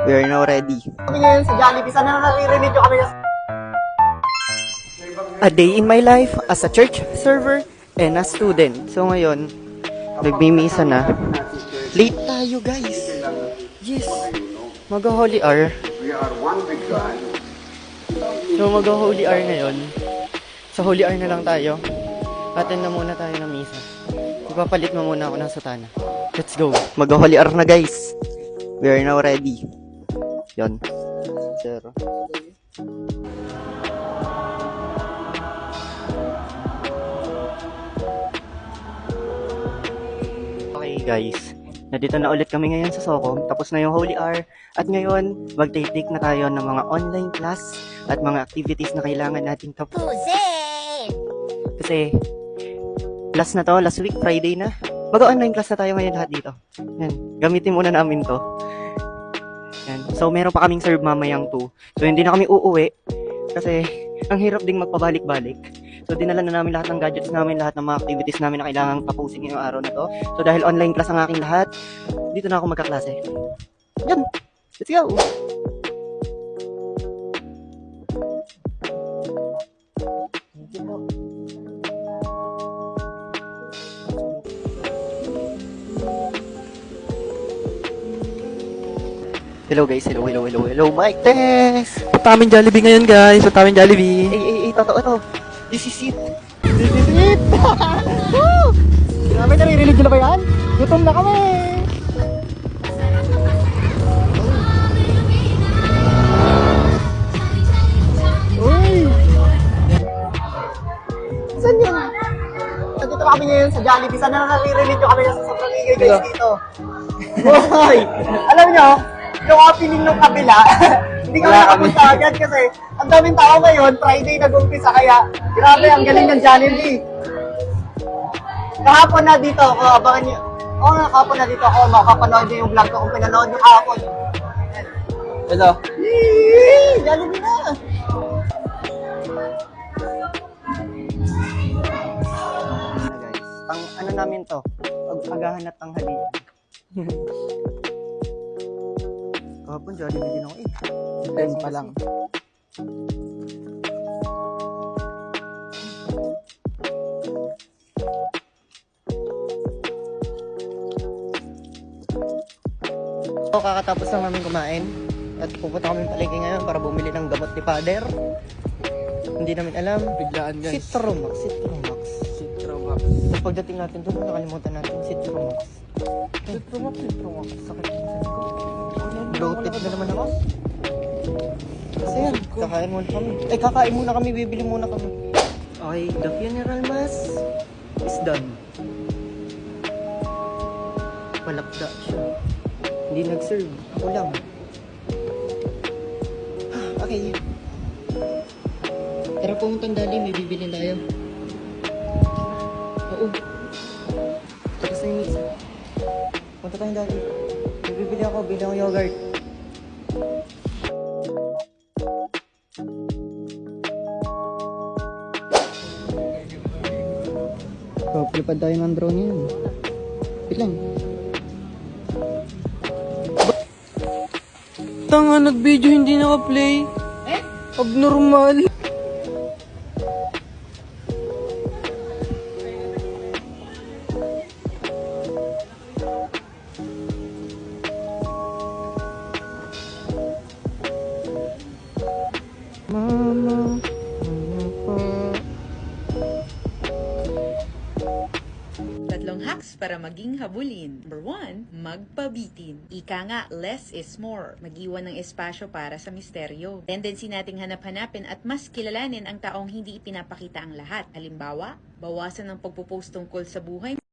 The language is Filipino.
We are now ready. Kami ngayon sa Jollibee. Sana naririnig nyo kami. A day in my life as a church server and a student. So ngayon, nagmimisa na. Late tayo guys. Yes. Mag-holy hour. So mag-holy hour ngayon. Sa holy hour na lang tayo. Attend na muna tayo ng misa. Ipapalit mo muna ako ng sutana. Let's go. Mag-holy hour na guys. We are now ready. Yon. Zero. Okay guys, nandito na ulit kami ngayon sa Socom. Tapos na yung holy hour. At ngayon, mag-take na tayo ng mga online class at mga activities na kailangan natin tapusin. Kasi, last na to, last week, Friday na. Mag-online class na tayo ngayon lahat dito. Yan, gamitin muna namin to. Yan. So, meron pa kaming serve mamayang 2. So, hindi na kami uuwi. Kasi, ang hirap ding magpabalik-balik. So, dinala na namin lahat ng gadgets namin, lahat ng mga activities namin na kailangan tapusin ngayong araw na to. So, dahil online class ang aking lahat, dito na ako magkaklase. Yan! Let's go! Hello guys, hello, Mike Tess! Punta kami Jollibee ngayon guys, punta kami Jollibee. Totoo to. This is it. This is it! Woo! Grabe, naririnig nyo na ba yan? Gutom na kami! Uy! Saan yun? Nandito na kami ngayon sa Jollibee. Sana naririnig nyo kami sa sobrang ingay guys dito. Hoy! Alam nyo, yung opening ng kabila, hindi kami nakapunta agad kasi ang daming tao ngayon, Friday nag-umpisa kaya grabe, ang galing ng Jollibee. Kahapon na dito ako, abangan nyo. Kahapon na dito ako, makapanood nyo yung vlog ko kung pinanood nyo kahapon. Hello. Yee! Jollibee na! Guys, ano namin to? Agahan at tanghali. Kahapon, Jollibee din ako eh. 10 pa lang. So, kakatapos lang namin kumain at pupunta kami palengke ngayon para bumili ng gamot ni Father. Hindi namin alam. Biglaan guys. Citromax. Citromax. Tapos pagdating natin doon, nakalimutan natin Citromax. Citromax. Sakit ng sabi ko. Bloated na naman ako. Kasi yan, kakain muna kami. Kakain muna kami, bibili muna kami. Okay, the funeral mass is done. Palakda siya. Hindi nag-serve. Ako lang. Okay. Tara pumunta ng dali, may bibili tayo. Oo. Tapos na yung misa. Punta tayong dali. May bibili ako, bilang yogurt. So, palipad tayo ng drone yan. Wait lang. Tanga, nag-video hindi naka-play. Abnormal. Mama, Tatlong hacks para maging habulin. Number 1, magpabitin. Ika nga, less is more. Mag-iwan ng espasyo para sa misteryo. Tendency nating hanap-hanapin at mas kilalanin ang taong hindi ipinapakita ang lahat. Halimbawa, bawasan ng pagpo-post tungkol sa buhay